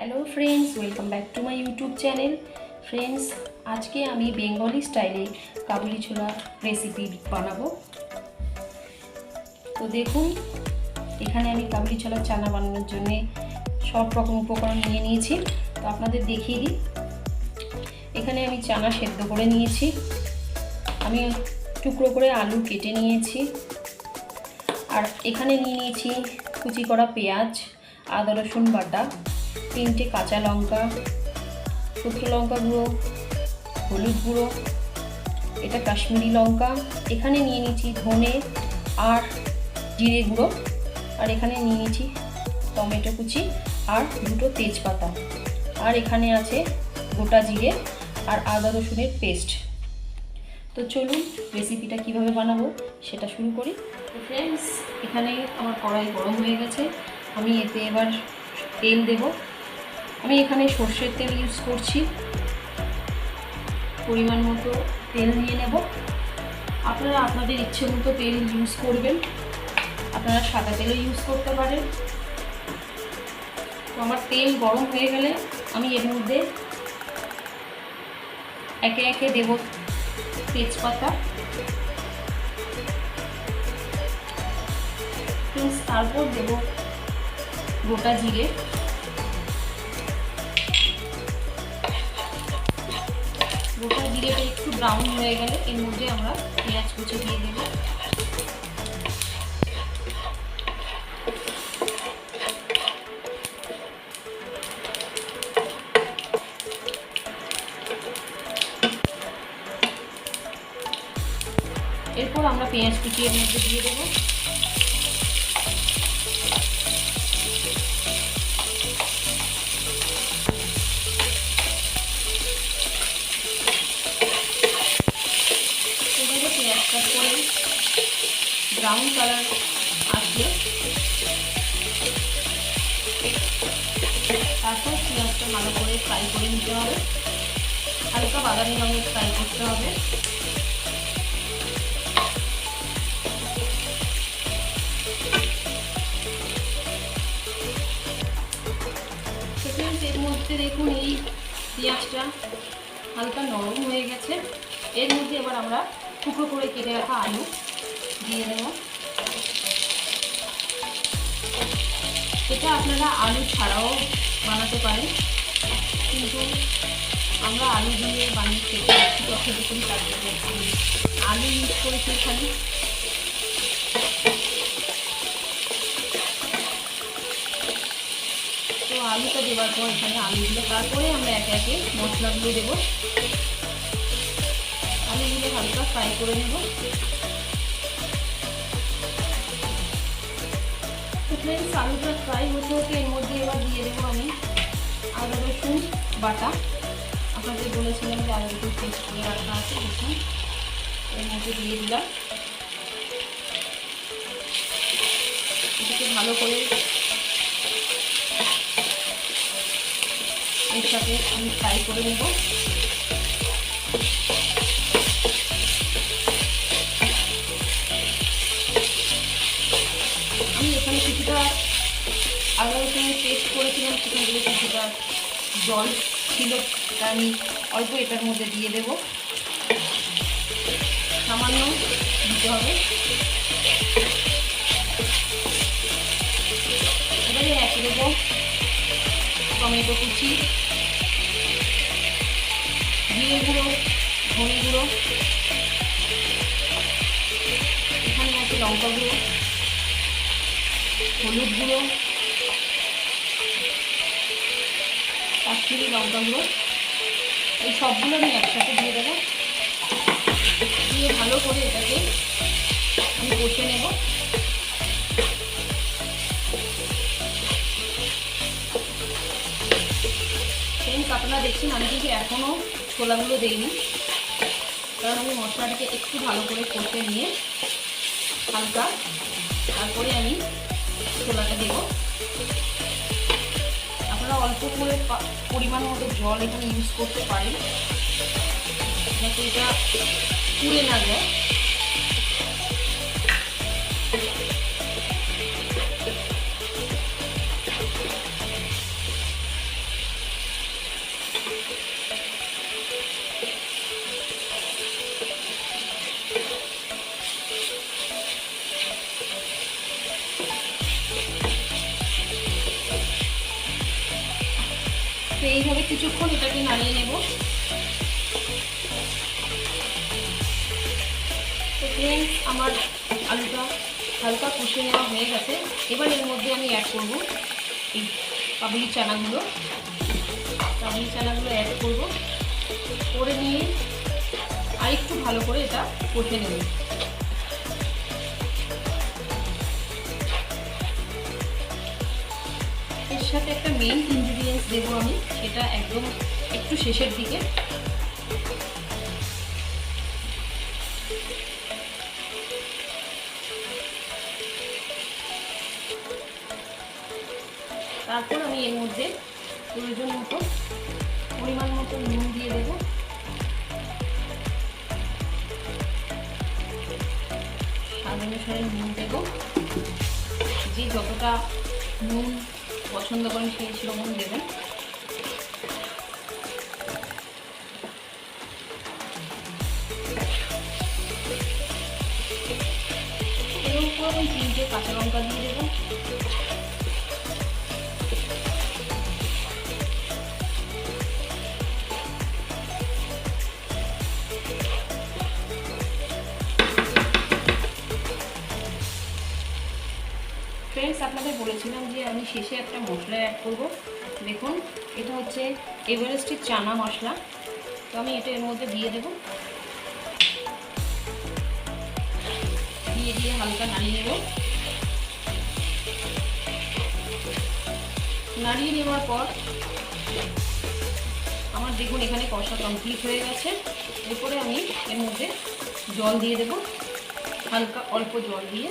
Hello friends, welcome back to my YouTube channel. Friends, আজকে আমি Bengali স্টাইলে কাবুলি ছোলা রেসিপি বানাবো। তো দেখুন, এখানে আমি কাবুলি ছোলা চানা বানানোর জন্যে সব রকম উপকরণ নিয়ে নিয়েছি। তো আপনাদের দেখিয়ে দিই। এখানে আমি চানা সেদ্ধ করে নিয়েছি, আমি টুকরো করে আলু কেটে নিয়েছি, আর এখানে নিয়ে নিয়েছি কুচি করা পেঁয়াজ, আদা রসুন বাটা, 3টে কাঁচা লঙ্কা, শুকনো লঙ্কা গুঁড়ো, হলুদ গুঁড়ো, এটা কাশ্মীরি লঙ্কা, এখানে নিয়ে নিয়েছি ধনে আর জিরে গুঁড়ো, আর এখানে নিয়ে নিয়েছি টমেটো কুচি আর 2টো তেজপাতা, আর এখানে আছে গোটা জিরে আর আদা রসুনের পেস্ট। তো চলুন রেসিপিটা কিভাবে বানাবো সেটা শুরু করি। তো ফ্রেন্ডস, এখানে আমার কড়াই গরম হয়ে গেছে, আমি এতে এবার তেল দেব। আমি এখানে সর্ষের তেল ইউজ করছি, পরিমাণ মতো তেল নিয়ে নেব। আপনারা আপনাদের ইচ্ছে মতো তেল ইউজ করবেন, আপনারা সাদা তেলও ইউজ করতে পারেন। তো আমার তেল গরম হয়ে গেলে আমি এর মধ্যে একে একে দেব তেজপাতা, তারপর দেব গোটা জিরে, গোটা জিরেটা একটু ব্রাউন হয়ে গেলে এর মধ্যে আমরা পেঁয়াজ কুচি দিয়ে দেব। এরপর আমরা পেঁয়াজ কুচি এর মধ্যে দিয়ে দেবো। পেঁয়াজটা করে ব্রাউন কালার আসবে, তারপর পেঁয়াজটা ভালো করে ফ্রাই করে নিতে হবে, হালকা বাদামি রঙের ফ্রাই করতে হবে। এর মধ্যে দেখুন এই পেঁয়াজটা হালকা নরম হয়ে গেছে, এর মধ্যে এবার আমরা টুকরো করে কেটে রাখা আলু দিয়ে দেব। এটা আপনারা আলু ছাড়াও বানাতে পারেন, কিন্তু আমরা আলু দিয়ে বানিয়ে খেতে পাচ্ছি তখন দেখুন তার জন্য আলু ইউজ করেছি এখানে। তো আলুটা দেওয়ার পর এখানে আলুগুলো, তারপরে আমরা একে একে মশলাগুলো দেবো। আলুগুলো হালকা ফ্রাই করে নেব। ফ্রেন্ডস, আলুটা ফ্রাই হতে হতে এর মধ্যে এবার দিয়ে দেবো আমি আদা রসুন বাটা। আপনাদের বলেছিলাম যে আদা রসুন পেস্ট করে রাখা আছে, দেখুন এর মধ্যে দিয়ে দিলাম। এটাকে ভালো করে এর সাথে আমি ফ্রাই করে নেব। আমি এখানে কিছুটা আদা রসুনের পেস্ট করেছিলাম, সেখান থেকে কিছুটা জল ছিল, এটা আমি অল্প এটার মধ্যে দিয়ে দেব, সামান্য দিতে হবে। এবারে একে দেবো টমেটো কুচি, জিরে গুঁড়ো, ধনে গুঁড়ো, এখানে আছে লঙ্কা গুঁড়ো, হলুদ গুঁড়ো, কাশ্মীরি লঙ্কা গুঁড়ো, এই সবগুলো আমি একসাথে দিয়ে দেবো। দিয়ে ভালো করে এটাকে আমি কষে নেব। আপনারা দেখছেন আমি কিন্তু এখনও ছোলাগুলো দিইনি, কারণ আমি মশলাটাকে একটু ভালো করে কষে নিয়ে হালকা, তারপরে আমি ছোলাটা দেব। আপনারা অল্প করে পরিমাণ মতো জল এখানে ইউজ করতে পারেন, যাতে এটা পুড়ে না যায়। তো এইভাবে কিছুক্ষণ এটাকে নাড়িয়ে নেব। তো ফ্রেন্ডস, আমার আলুটা হালকা কষে নেওয়া হয়ে গেছে। এবার এর মধ্যে আমি অ্যাড করব এই কাবুলি চানাগুলো অ্যাড করব, করে নিয়ে আরেকটু ভালো করে এটা কষে নেব। এর সাথে একটা মেইন ইনগ্রিডিয়েন্টস দেবো আমি, সেটা একদম একটু শেষের দিকে। তারপর আমি এর মধ্যে পরিমাণ মতো নুন দিয়ে দেবো। স্বাদ অনুসারে নুন দেবো, যে যতটা নুন পছন্দ করেন সেই সেরকম দেবেন। এর উপর আমি 3টে কাঁচা লঙ্কা দিয়ে দেবো। ফ্রেন্ডস, আপনাদের বলেছিলাম যে আমি শেষে একটা মশলা অ্যাড করব। দেখুন, এটা হচ্ছে এভারেস্টের চানা মশলা। তো আমি এটা এর মধ্যে দিয়ে দেব, দিয়ে হালকা নাড়িয়ে নেব। নাড়িয়ে নেওয়ার পর আমার দেখুন এখানে কষা কমপ্লিট হয়ে গেছে। এরপরে আমি এর মধ্যে জল দিয়ে দেব, হালকা অল্প জল দিয়ে।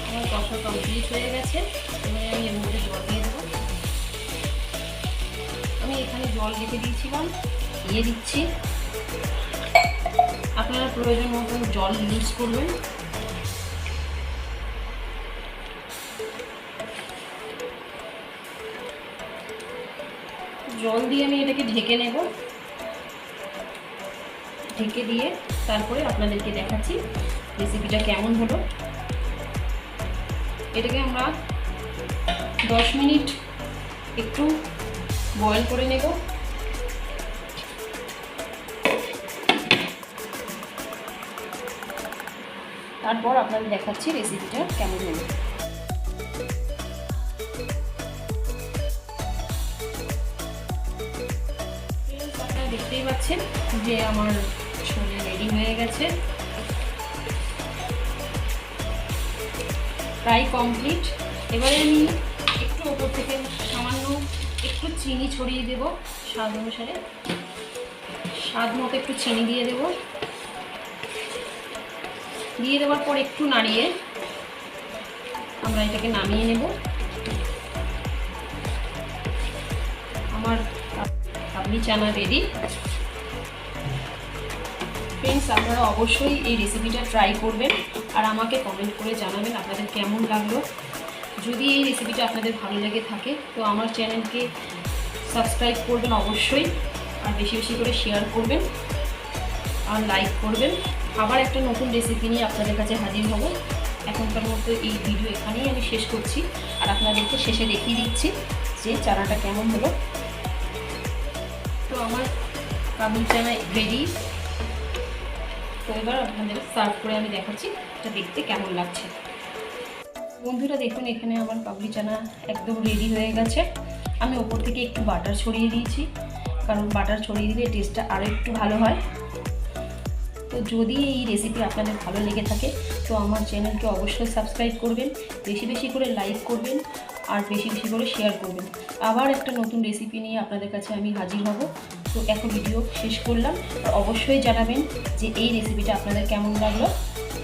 আমার কষা কমপ্লিট হয়ে গেছে। এবারে আমি এর মধ্যে জল দিয়ে দেবো। আমি এখানে জল রেখে দিয়েছিলাম, দিয়ে দিচ্ছি। আপনারা প্রয়োজন মতন জল ইউজ করবেন। জল দিয়ে আমি এটাকে ঢেকে নেব। ঢেকে দিয়ে তারপরে আপনাদেরকে দেখাচ্ছি রেসিপিটা কেমন হলো। এটাকে আমরা 10 মিনিট একটু বয়েল করে নেব। তারপর আপনাদের দেখাচ্ছি রেসিপিটা কেমন হলো। আপনারা দেখতেই পাচ্ছেন যে আমার ছোলে রেডি হয়ে গেছে, প্রায় কমপ্লিট। এবারে আমি একটু ওপর থেকে সামান্য একটু চিনি ছড়িয়ে দেব স্বাদ অনুসারে। স্বাদ মতো একটু চিনি দিয়ে দেব। দিয়ে দেওয়ার পর একটু নাড়িয়ে আমরা এটাকে নামিয়ে নেব। আমার কাবলি চানা রেডি। ফ্রেন্ডস, আপনারা অবশ্যই এই রেসিপিটা ট্রাই করবেন আর আমাকে কমেন্ট করে জানাবেন আপনাদের কেমন লাগলো। যদি এই রেসিপিটা আপনাদের ভালো লেগে থাকে তো আমার চ্যানেলকে সাবস্ক্রাইব করবেন অবশ্যই, আর বেশি বেশি করে শেয়ার করবেন আর লাইক করবেন। আবার একটা নতুন রেসিপি নিয়ে আপনাদের কাছে হাজির হব। এখনকার মতো এই ভিডিও এখানেই আমি শেষ করছি, আর আপনাদেরকে শেষে দেখিয়ে দিচ্ছি যে চানাটা কেমন হলো। তো আমার কাবলি চানা রেডি। তো এবার আপনাদের সার্ভ করে আমি দেখাচ্ছি এটা দেখতে কেমন লাগছে। বন্ধুরা দেখুন, এখানে আমার কাবলি চানা একদম রেডি হয়ে গেছে। আমি ওপর থেকে একটু বাটার ছড়িয়ে দিয়েছি, কারণ বাটার ছড়িয়ে দিলে টেস্টটা আরও একটু ভালো হয়। তো যদি এই রেসিপি আপনাদের ভালো লেগে থাকে তো আমার চ্যানেলকে অবশ্যই সাবস্ক্রাইব করবেন, বেশি বেশি করে লাইক করবেন আর বেশি বেশি করে শেয়ার করবেন। আবার একটা নতুন রেসিপি নিয়ে আপনাদের কাছে আমি হাজির হব। তো এখন ভিডিও শেষ করলাম, আর অবশ্যই জানাবেন যে এই রেসিপিটা আপনাদের কেমন লাগলো।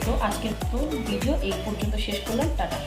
তো আজকের তো ভিডিও এই পর্যন্ত শেষ করলাম। টাটা।